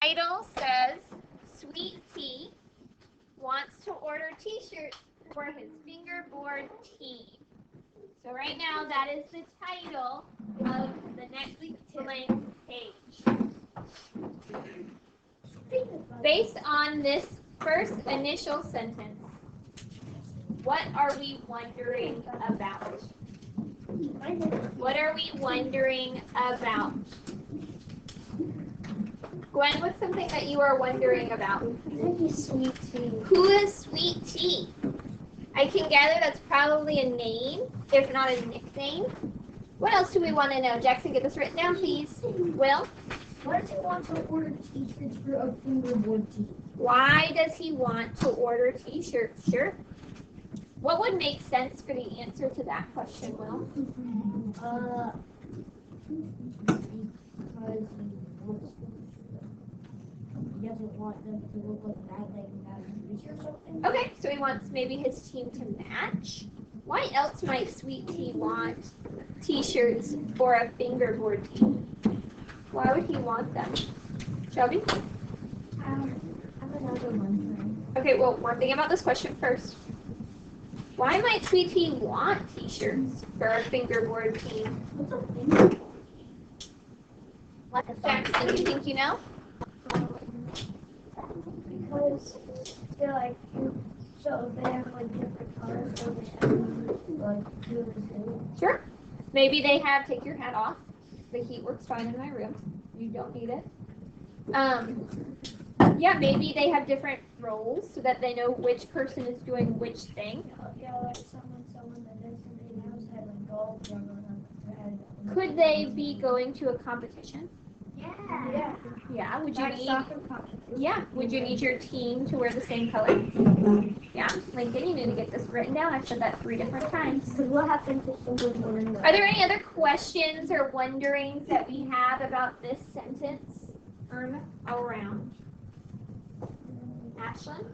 title says, Sweet Tea wants to order t-shirts for his fingerboard team. So right now, that is the title of the next blank page. Based on this first initial sentence, what are we wondering about? What are we wondering about? Gwen, what's something that you are wondering about? Sweet tea. Who is Sweet Tea? I can gather that's probably a name, if not a nickname. What else do we want to know? Jackson, get this written down, please. Will? Why does he want to order t-shirts for a fingerboard team? Why does he want to order t-shirts? Sure. What would make sense for the answer to that question, Will? Because he doesn't want them to look like bad, like or something. Okay, so he wants maybe his team to match. Why else might Sweet Tea want t-shirts for a fingerboard team? Why would he want them? Shelby? I have another one. Okay, well, we're thinking about this question first. Why might Sweet Tea want t-shirts for a fingerboard team? What's a fingerboard? Like a Jackson, you think you know? Because they're like, so they have like different colors, so they have like two of the same. Sure. Maybe they have, take your hat off. The heat works fine in my room. You don't need it. Yeah, maybe they have different roles so that they know which person is doing which thing. Yeah, like someone that does something else had like golf. Could they be going to a competition? Yeah. Yeah. Would you Like need? soccer competition. Yeah. Would you need your team to wear the same color? Yeah. Lincoln, you need to get this written down. I've said that 3 different times. Because what happens if someone's wearing Are there any other questions or wonderings that we have about this sentence? Around. Ashlyn?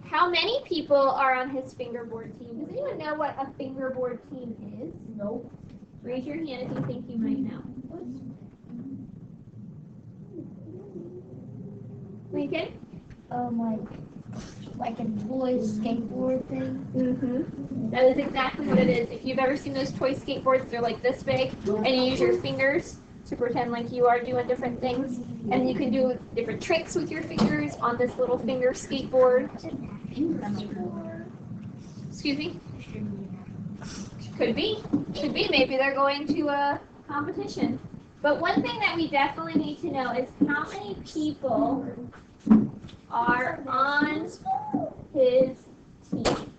How many people are on his fingerboard team? Does anyone know what a fingerboard team is? No. Raise your hand if you think you might know. Lincoln? Like a boys skateboard thing. Mm-hmm. That is exactly what it is. If you've ever seen those toy skateboards, they're like this big, and you use your fingers to pretend like you are doing different things, and you can do different tricks with your fingers on this little finger skateboard. Excuse me? Could be. Could be. Maybe they're going to a competition. But one thing that we definitely need to know is how many people are on his team.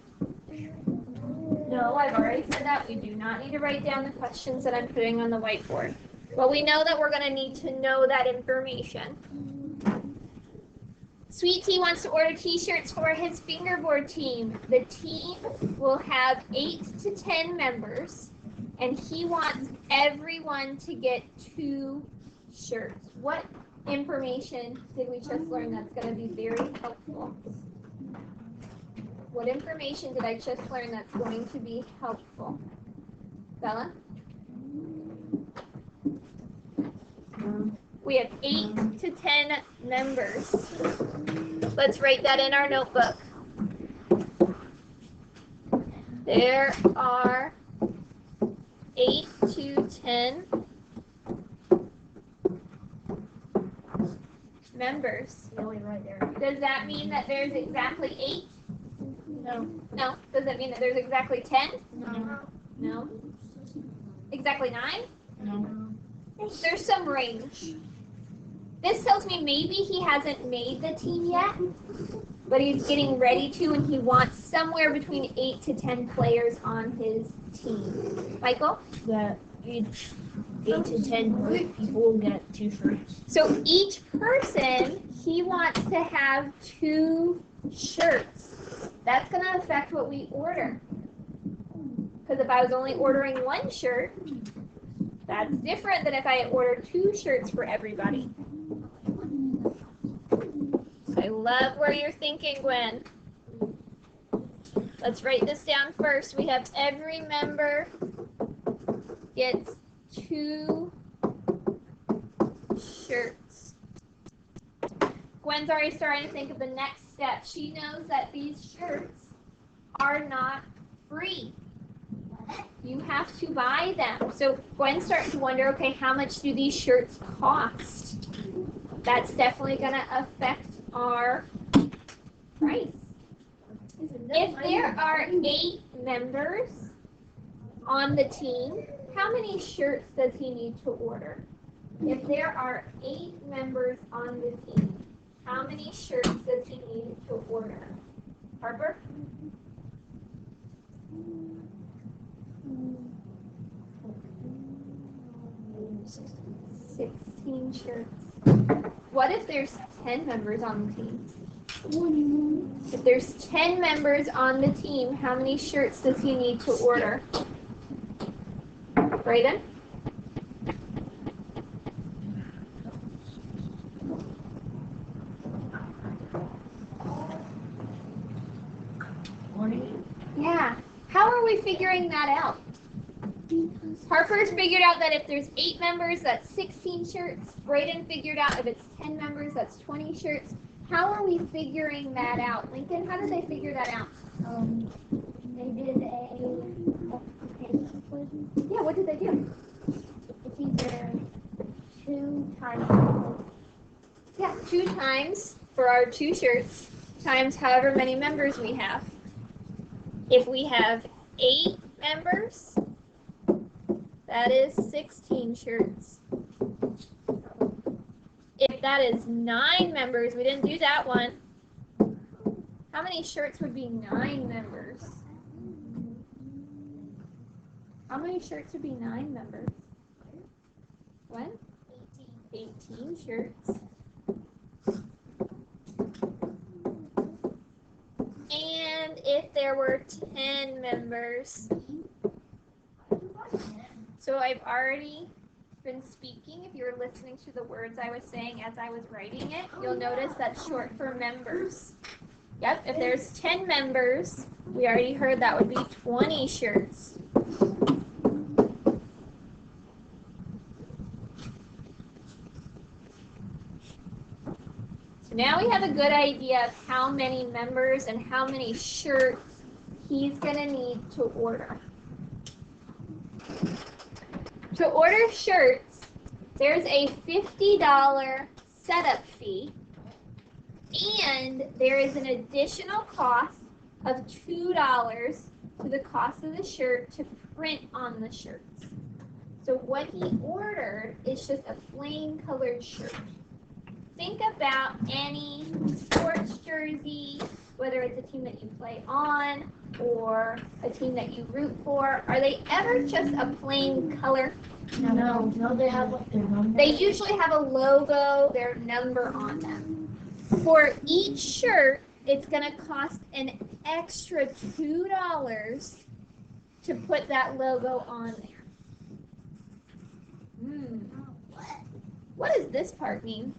No, I've already said that. We do not need to write down the questions that I'm putting on the whiteboard. But we know that we're going to need to know that information. Sweet Tea wants to order t-shirts for his fingerboard team. The team will have 8 to 10 members, and he wants everyone to get 2 shirts. What information did we just learn that's going to be very helpful? What information did I just learn that's going to be helpful? Bella? We have 8 to 10 members. Let's write that in our notebook. There are 8 to 10 members. Right there. Does that mean that there's exactly 8? No. No. Does that mean that there's exactly 10? No. No. Exactly 9? No. There's some range. This tells me maybe he hasn't made the team yet, but he's getting ready to, and he wants somewhere between 8 to 10 players on his team. Michael? That each 8 to 10 people get 2 shirts. So each person, he wants to have 2 shirts. That's going to affect what we order. Because if I was only ordering 1 shirt, that's different than if I order 2 shirts for everybody. I love where you're thinking, Gwen. Let's write this down first. We have every member gets 2 shirts. Gwen's already starting to think of the next step. She knows that these shirts are not free. You have to buy them. So Gwen's starting to wonder, okay, how much do these shirts cost? That's definitely going to affect our price. If there are 8 members on the team, how many shirts does he need to order? If there are 8 members on the team, how many shirts does he need to order? Harper? 16 shirts. What if there's 10 members on the team? If there's 10 members on the team, how many shirts does he need to order? Brayden? Yeah. How are we figuring that out? Harper's figured out that if there's 8 members, that's 16 shirts. Brayden figured out if it's 10 members, that's 20 shirts. How are we figuring that out? Lincoln, how did they figure that out? They did a multiplication equation. Yeah, what did they do? It's either 2 times. Yeah, 2 times for our 2 shirts times however many members we have. If we have 8 members, that is 16 shirts. If that is 9 members, we didn't do that one. How many shirts would be 9 members? How many shirts would be 9 members? What? 18 shirts. And if there were 10 members, so I've already been speaking. If you're listening to the words I was saying as I was writing it, you'll notice that's short for members. Yep, if there's 10 members, we already heard that would be 20 shirts. So now we have a good idea of how many members and how many shirts he's going to need to order. To order shirts, there's a $50 setup fee, and there is an additional cost of $2 to the cost of the shirt to print on the shirts. So what he ordered is just a plain colored shirt. Think about any sports jersey, whether it's a team that you play on or a team that you root for. Are they ever just a plain color? No, they have like their number. They usually have a logo, their number on them. For each shirt, it's going to cost an extra $2 to put that logo on there. What does this part mean?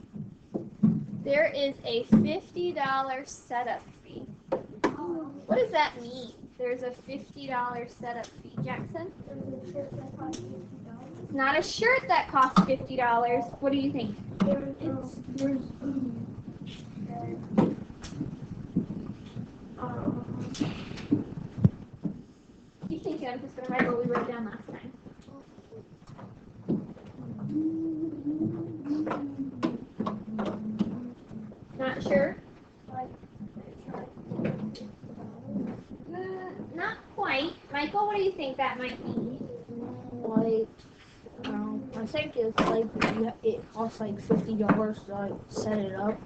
There is a $50 setup fee. What does that mean? There's a $50 setup fee. Jackson? It's not a shirt that costs $50. What do you think? Keep thinking. I'm just going to write what we wrote down last time. Not sure? Not quite. Michael, what do you think that might mean? Like, I think it's like it costs like $50 to like set it up,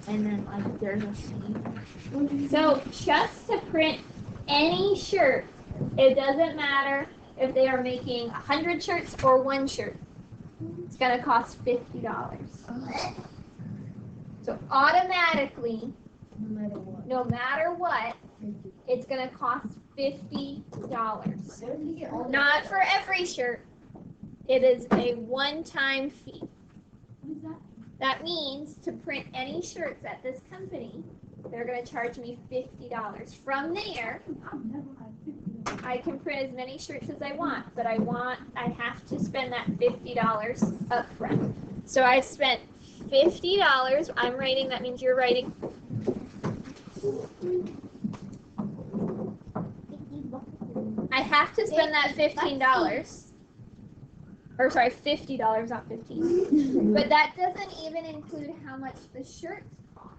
and then like there's a fee. So just to print any shirt, it doesn't matter if they are making 100 shirts or 1 shirt. It's going to cost $50. So automatically, no matter what, it's going to cost $50. Not for every shirt. It is a one-time fee. That means to print any shirts at this company, they're going to charge me $50. From there, I can print as many shirts as I want, but I have to spend that $50 up front. So I spent $50. I'm writing, that means you're writing. I have to spend that $15. Or sorry, $50, not 15. But that doesn't even include how much the shirts cost.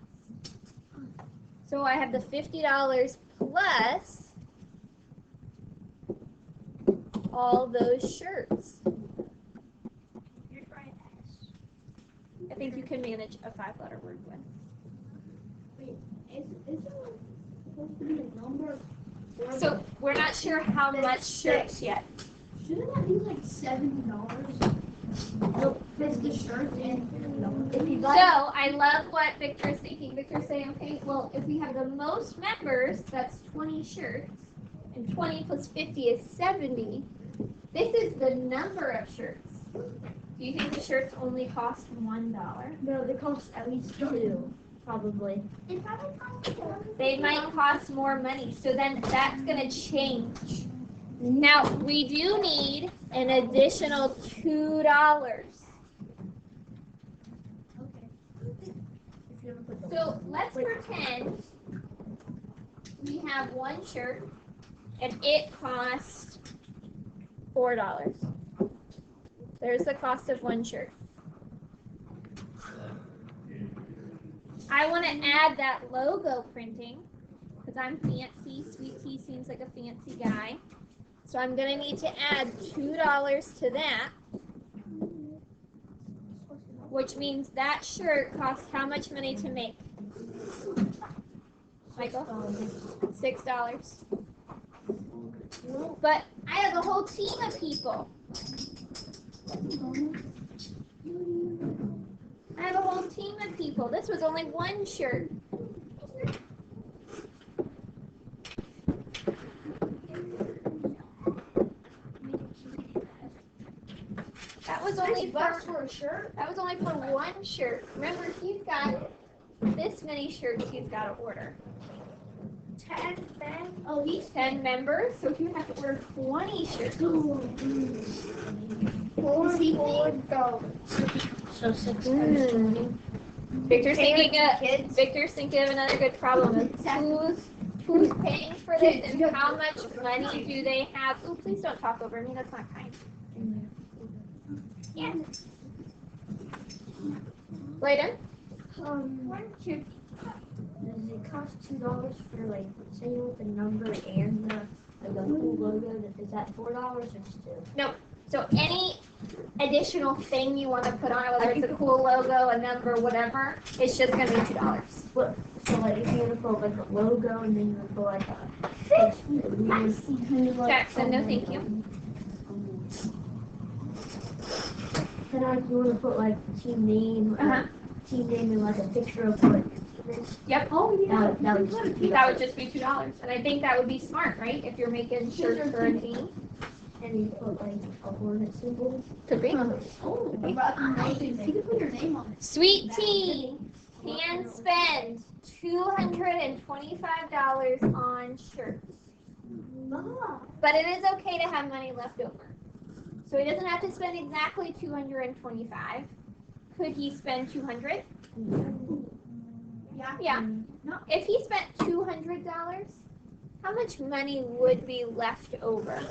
So I have the $50 plus all those shirts. I think you can manage a 5-letter word with. Is there supposed to be a number? So we're not sure how much shirts yet. Shouldn't that be like $70? Nope, it's the shirt and if you So buy I love what Victor's thinking. Victor's saying, okay, well, if we have the most members, that's 20 shirts, and 20 plus 50 is 70. This is the number of shirts. Do you think the shirts only cost $1? No, they cost at least 2, probably. They might cost more money, so then that's going to change. Now, we do need an additional $2. So let's pretend we have one shirt and it costs $4. There's the cost of one shirt. I want to add that logo printing because I'm fancy. Sweet Tea seems like a fancy guy. So I'm going to need to add $2 to that, which means that shirt costs how much money to make? Michael? $6. But I have a whole team of people. I have a whole team of people. This was only one shirt. That was only for a shirt. That was only for one shirt. Remember, he's got this many shirts he's got to order. 10 Oh, he's 10 members, so he would have to order 20 shirts. So 6 times 20. Victor's thinking of another good problem. Who's paying for this and how much money do they have? Oh, please don't talk over me. That's not kind. Yeah. Layden? Does it cost $2 for like say with the number and the cool logo? Is that $4 or just 2? So any additional thing you want to put on it, whether it's a cool logo, a number, whatever, it's just going to be $2. So like if you want to put like a logo and then you want to put like a Jackson, no thank you. Then like you want to put like team name, team name and like a picture of like. Yep. Oh, yeah. That would just be That would just be $2. And I think that would be smart, right? If you're making shirts for a team. And you put like a hornet symbol. Could be. Oh, you can put your name on it. Sweet Tea can spend $225 on shirts. But it is okay to have money left over. So he doesn't have to spend exactly $225. Could he spend $200? Yeah. If he spent $200, how much money would be left over?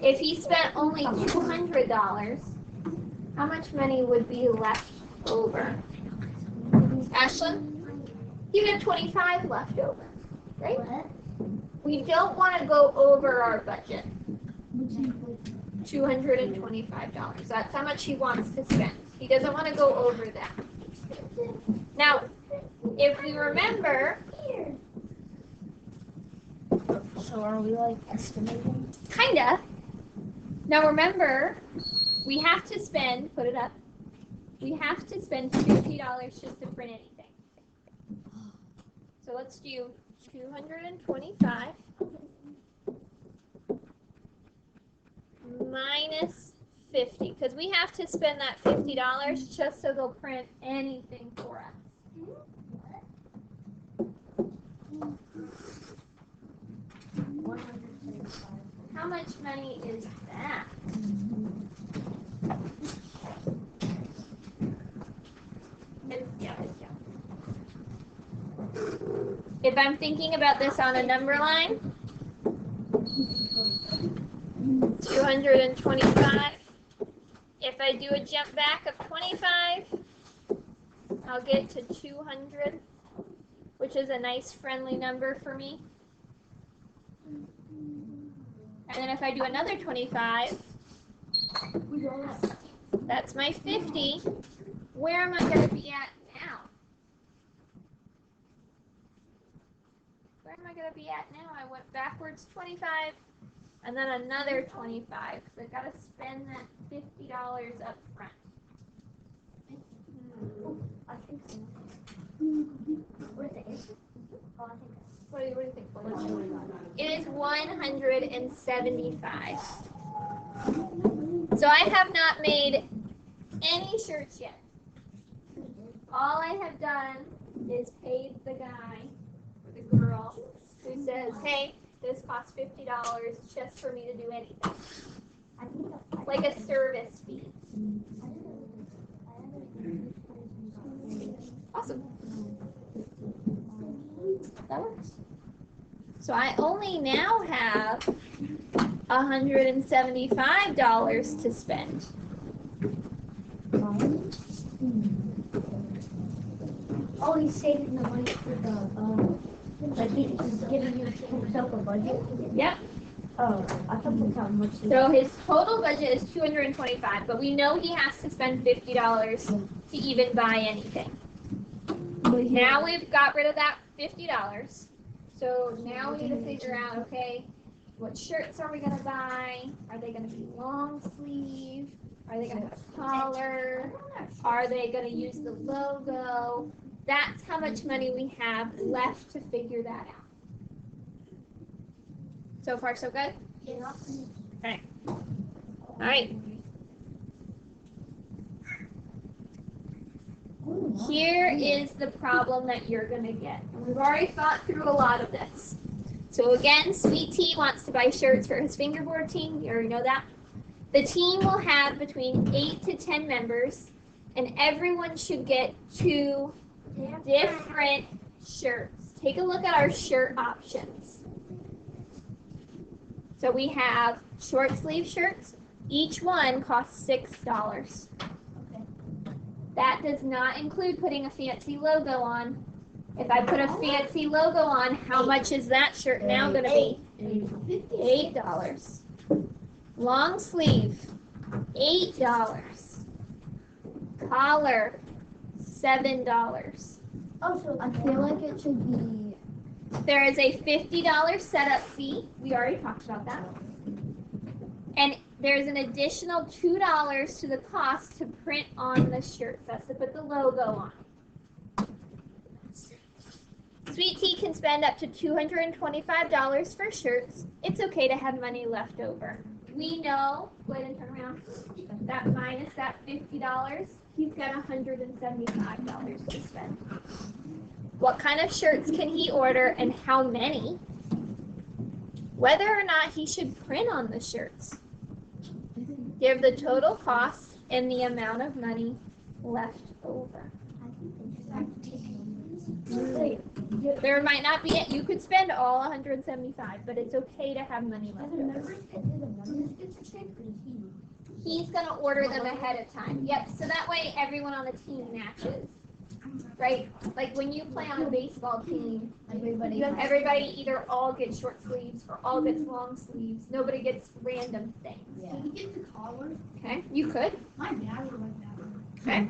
If he spent only $200, how much money would be left over? Ashlyn? You have $25 left over, right? We don't want to go over our budget. $225. That's how much he wants to spend. He doesn't want to go over that. Now, if we remember, So are we like estimating? kinda. Now remember, we have to spend, put it up, we have to spend $50 just to print anything. So let's do 225 minus 50, because we have to spend that $50 just so they'll print anything for us. How much money is that? If I'm thinking about this on a number line, 225. If I do a jump back of 25, I'll get to 200, which is a nice friendly number for me. And then if I do another 25, that's my 50. Where am I going to be at now? Where am I going to be at now? I went backwards 25 and then another 25. So I've got to spend that $50 up front. I think so. What is it? Oh, I think What do you think? It is 175. So I have not made any shirts yet. All I have done is paid the guy or the girl who says, hey, this costs $50 just for me to do anything. Like a service fee. Awesome. That works. So I only now have $175 to spend. Oh, he's saving the money for the, like he's giving himself a budget? Yep. Oh, I thought that's how much he... So his total budget is $225, but we know he has to spend $50 to even buy anything. Now we've got rid of that $50. So now we need to figure out, okay, what shirts are we going to buy? Are they going to be long sleeve? Are they going to have a collar? Are they going to use the logo? That's how much money we have left to figure that out. So far, so good? Yeah. Okay. All right. Here is the problem that you're going to get. And we've already thought through a lot of this. So again, Sweet Tea wants to buy shirts for his fingerboard team. You already know that. The team will have between 8 to 10 members, and everyone should get 2 different shirts. Take a look at our shirt options. So we have short sleeve shirts. Each one costs $6. That does not include putting a fancy logo on. If I put a fancy logo on, how much is that shirt now going to be? $8. Long sleeve, $8. Collar, $7. Oh, so I feel like it should be... There is a $50 setup fee. We already talked about that. And there's an additional $2 to the cost to print on the shirts. That's to put the logo on. Sweet Tea can spend up to $225 for shirts. It's okay to have money left over. We know, go ahead and turn around, that minus that $50, he's got $175 to spend. What kind of shirts can he order and how many? Whether or not he should print on the shirts. Give the total cost and the amount of money left over. There might not be it. You could spend all $175, but it's okay to have money left over. He's going to order them ahead of time. Yep, so that way everyone on the team matches. Right? Like when you play on a baseball team, everybody either all gets short sleeves or all gets long sleeves. Nobody gets random things. Can you get the collar? Okay, you could. My dad would like that one. Okay.